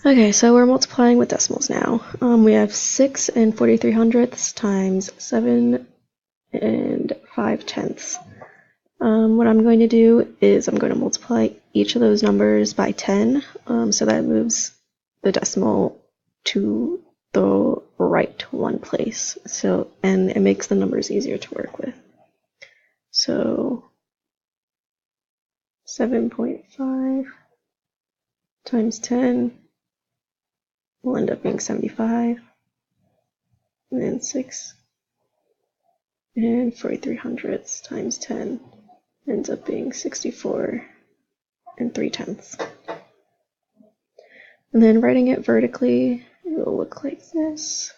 Okay, so we're multiplying with decimals now. We have 6 and 43 hundredths times 7 and 5 tenths. What I'm going to do is I'm going to multiply each of those numbers by 10, so that moves the decimal to the right one place. And it makes the numbers easier to work with. So 7.5 times 10 will end up being 75, and then 6 and 43 hundredths times 10 ends up being 64 and 3 tenths. And then writing it vertically, it will look like this.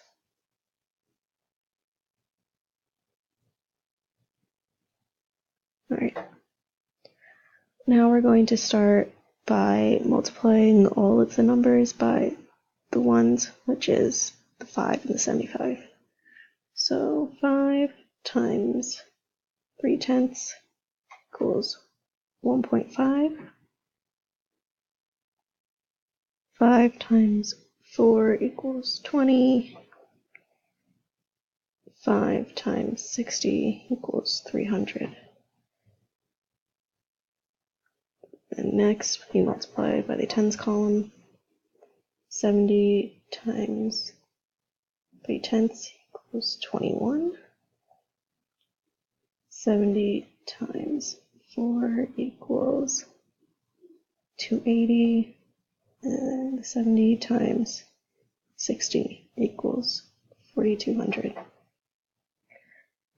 All right. Now we're going to start by multiplying all of the numbers by the ones, which is the 5 and the 75. So 5 times 3 tenths equals 1.5. 5 times 4 equals 20. 5 times 60 equals 300. And next, we multiply by the tens column. 70 times 3 tenths equals 21. 70 times 4 equals 280. And 70 times 60 equals 4,200.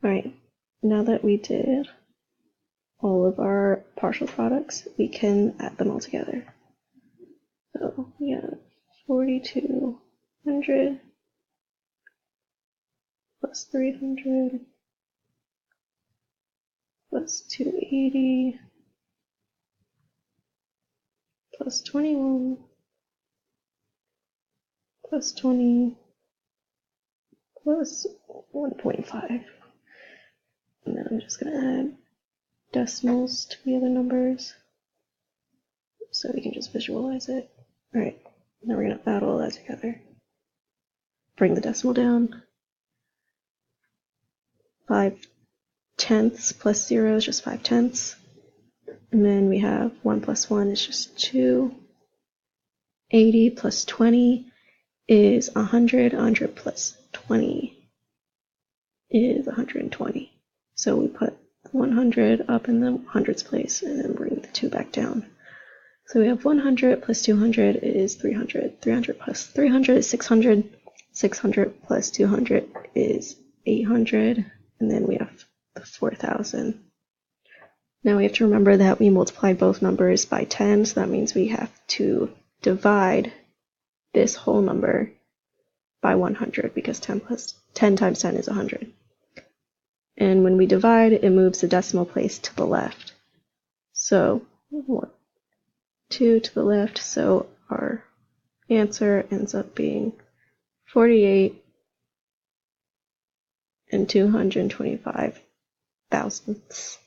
Alright, now that we did all of our partial products, we can add them all together. So we have 4,200 plus 300 plus 280 plus 21 plus 20 plus 1.5. And then I'm just going to add decimals to the other numbers so we can just visualize it. Alright, now we're going to add all that together. Bring the decimal down. 5 tenths plus 0 is just 5 tenths. And then we have 1 plus 1 is just 2. 80 plus 20 is 100. 100 plus 20 is 120. So we put 100 up in the hundreds place and then bring the 2 back down. So we have 100 plus 200 is 300. 300 plus 300 is 600. 600 plus 200 is 800. And then we have the 4,000. Now we have to remember that we multiplied both numbers by 10, so that means we have to divide this whole number by 100 because 10 times 10 is 100. And when we divide, it moves the decimal place to the left. So 2 to the left, so our answer ends up being 48 and 225 thousandths.